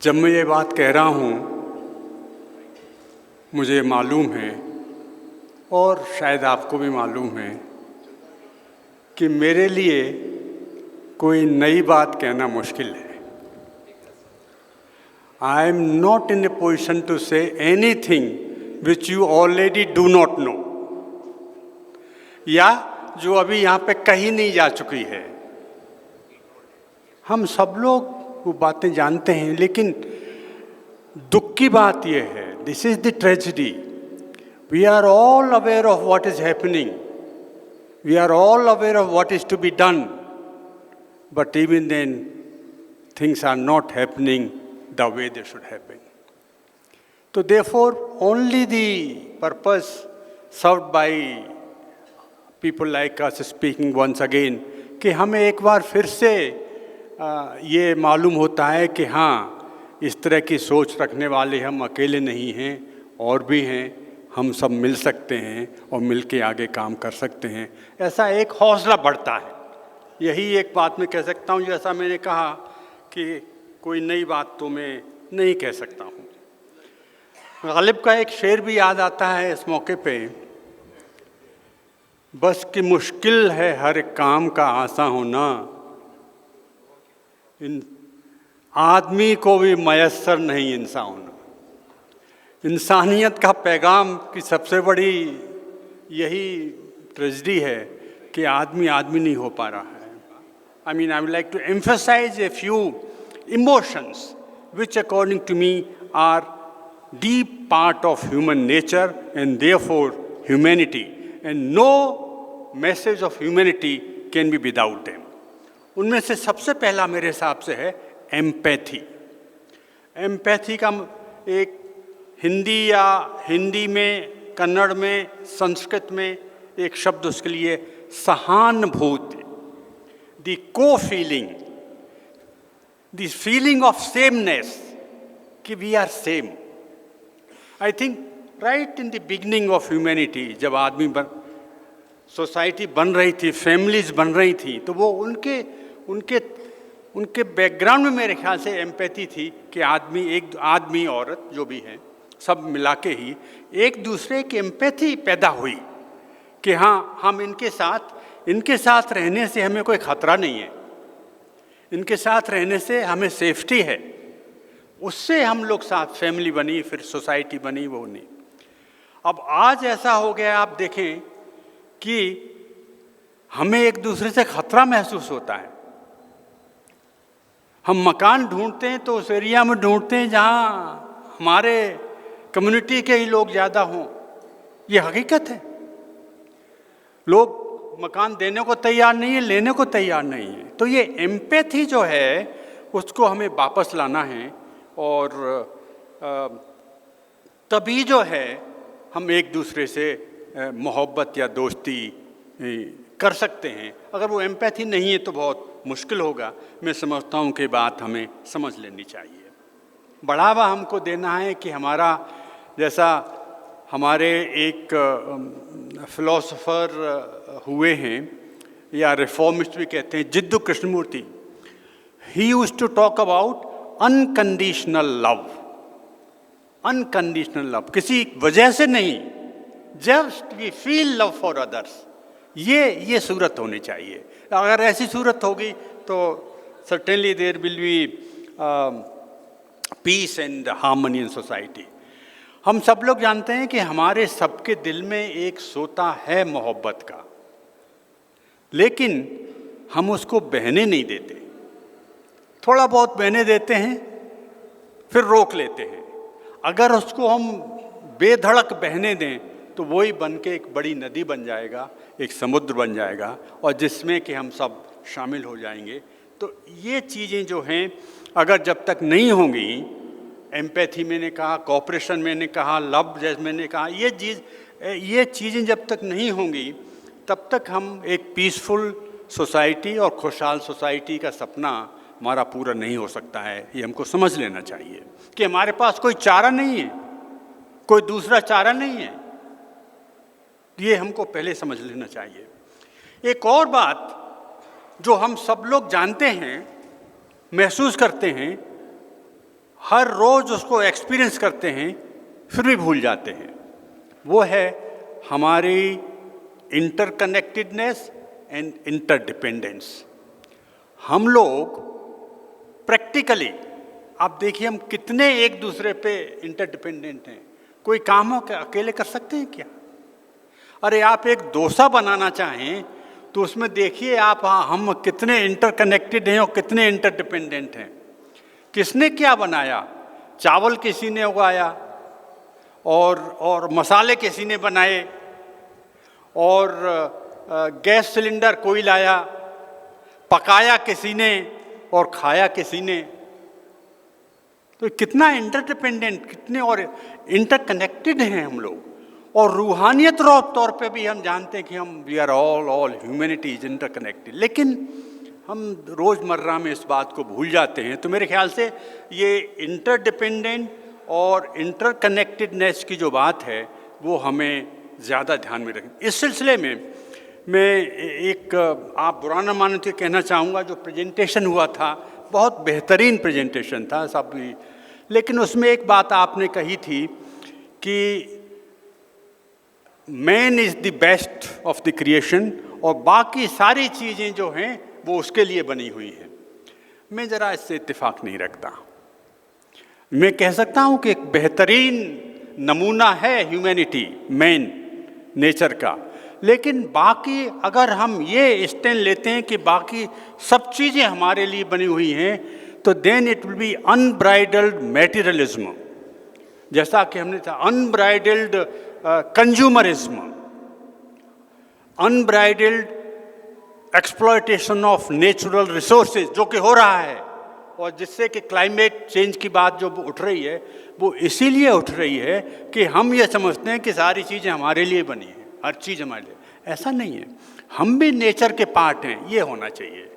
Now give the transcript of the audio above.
जब मैं ये बात कह रहा हूँ, मुझे मालूम है और शायद आपको भी मालूम है कि मेरे लिए कोई नई बात कहना मुश्किल है। I am not in a position to say anything which you already do not know, या जो अभी यहाँ पे कही नहीं जा चुकी है। हम सब लोग वो बातें जानते हैं, लेकिन दुख की बात यह है, this is the tragedy, we are all aware of what is happening, we are all aware of what is to be done, but even then things are not happening the way they should happen. तो therefore only the purpose served by people like us speaking once again, कि हमें एक बार फिर से ये मालूम होता है कि हाँ, इस तरह की सोच रखने वाले हम अकेले नहीं हैं, और भी हैं, हम सब मिल सकते हैं और मिल के आगे काम कर सकते हैं। ऐसा एक हौसला बढ़ता है। यही एक बात मैं कह सकता हूँ, जैसा मैंने कहा कि कोई नई बात तो मैं नहीं कह सकता हूँ। गालिब का एक शेर भी याद आता है इस मौके पे, बस कि मुश्किल है हर काम का आसान होना, इन आदमी को भी मयस्सर नहीं इंसान होना। इंसानियत का पैगाम की सबसे बड़ी यही ट्रेजेडी है कि आदमी आदमी नहीं हो पा रहा है। I mean, I would like to emphasize a few emotions which according to me are deep part of human nature and therefore humanity, and no message of humanity can be without them. उनमें से सबसे पहला मेरे हिसाब से है empathy. Empathy का एक हिंदी में, कन्नड़ में, संस्कृत में एक शब्द उसके लिए सहानुभूति, द को feeling, the feeling of sameness, कि we are same. I think right in the beginning of humanity, जब आदमी सोसाइटी बन रही थी, फैमिलीज बन रही थी, तो वो उनके बैकग्राउंड में मेरे ख्याल से एम्पैथी थी कि आदमी औरत जो भी हैं, सब मिला के ही एक दूसरे की एम्पैथी पैदा हुई कि हाँ, हम इनके साथ रहने से हमें कोई खतरा नहीं है, इनके साथ रहने से हमें सेफ्टी है। उससे हम लोग साथ फैमिली बनी, फिर सोसाइटी बनी, वो नहीं। अब आज ऐसा हो गया, आप देखें कि हमें एक दूसरे से खतरा महसूस होता है। हम मकान ढूंढते हैं तो उस एरिया में ढूंढते हैं जहाँ हमारे कम्युनिटी के ही लोग ज़्यादा हों। ये हकीकत है। लोग मकान देने को तैयार नहीं है, लेने को तैयार नहीं है। तो ये एम्पैथी जो है, उसको हमें वापस लाना है, और तभी जो है हम एक दूसरे से मोहब्बत या दोस्ती कर सकते हैं। अगर वो एम्पैथी नहीं है तो बहुत मुश्किल होगा। मैं समझता हूँ कि बात हमें समझ लेनी चाहिए। बढ़ावा हमको देना है कि हमारा, जैसा हमारे एक फिलोसोफर हुए हैं या रिफॉर्मिस्ट भी कहते हैं, Jiddu Krishnamurti, he used to talk about unconditional love. Unconditional love, किसी वजह से नहीं, just we feel love for others. ये सूरत होनी चाहिए। अगर ऐसी सूरत होगी तो certainly there will be peace and harmony in society. हम सब लोग जानते हैं कि हमारे सबके दिल में एक सोता है मोहब्बत का, लेकिन हम उसको बहने नहीं देते। थोड़ा बहुत बहने देते हैं, फिर रोक लेते हैं। अगर उसको हम बेधड़क बहने दें तो वही बन के एक बड़ी नदी बन जाएगा, एक समुद्र बन जाएगा, और जिसमें कि हम सब शामिल हो जाएंगे। तो ये चीज़ें जो हैं, अगर जब तक नहीं होंगी, एम्पैथी मैंने कहा, कोऑपरेशन मैंने कहा, लव जैसे मैंने कहा, ये चीज़ें जब तक नहीं होंगी, तब तक हम एक पीसफुल सोसाइटी और खुशहाल सोसाइटी का सपना हमारा पूरा नहीं हो सकता है। ये हमको समझ लेना चाहिए कि हमारे पास कोई चारा नहीं है, कोई दूसरा चारा नहीं है। ये हमको पहले समझ लेना चाहिए। एक और बात जो हम सब लोग जानते हैं, महसूस करते हैं, हर रोज़ उसको एक्सपीरियंस करते हैं, फिर भी भूल जाते हैं। वो है हमारी इंटरकनेक्टेडनेस एंड इंटरडिपेंडेंस। हम लोग प्रैक्टिकली, आप देखिए हम कितने एक दूसरे पे इंटरडिपेंडेंट हैं। कोई काम हो क्या अकेले कर सकते हैं क्या? अरे आप एक डोसा बनाना चाहें तो उसमें देखिए आप हम कितने इंटरकनेक्टेड हैं और कितने इंटरडिपेंडेंट हैं। किसने क्या बनाया? चावल किसी ने उगाया और मसाले किसी ने बनाए, और गैस सिलेंडर कोई लाया, पकाया किसी ने और खाया किसी ने। तो कितना इंटरडिपेंडेंट, कितने और इंटरकनेक्टेड हैं हम लोग। और रूहानियत तौर पे भी हम जानते हैं कि हम we are all humanity is interconnected, लेकिन हम रोज़मर्रा में इस बात को भूल जाते हैं। तो मेरे ख्याल से ये इंटरडिपेंडेंट और इंटरकनेक्टेडनेस की जो बात है वो हमें ज़्यादा ध्यान में रखें। इस सिलसिले में मैं एक, आप बुरा न माने तो कहना चाहूँगा, जो प्रेजेंटेशन हुआ था बहुत बेहतरीन प्रेजेंटेशन था सब, लेकिन उसमें एक बात आपने कही थी कि man is the best of the creation और बाकी सारी चीज़ें जो हैं वो उसके लिए बनी हुई हैं। मैं ज़रा इससे इत्तेफाक नहीं रखता। मैं कह सकता हूँ कि एक बेहतरीन नमूना है ह्यूमैनिटी, मैन नेचर का, लेकिन बाकी अगर हम ये स्टैंड लेते हैं कि बाकी सब चीज़ें हमारे लिए बनी हुई हैं, तो then it will be unbridled materialism, जैसा कि हमने कहा unbridled consumerism, unbridled exploitation of natural resources, जो कि हो रहा है, और जिससे कि क्लाइमेट चेंज की बात जो उठ रही है वो इसीलिए उठ रही है कि हम ये समझते हैं कि सारी चीज़ें हमारे लिए बनी हैं, हर चीज़ हमारे लिए। ऐसा नहीं है, हम भी नेचर के पार्ट हैं, ये होना चाहिए।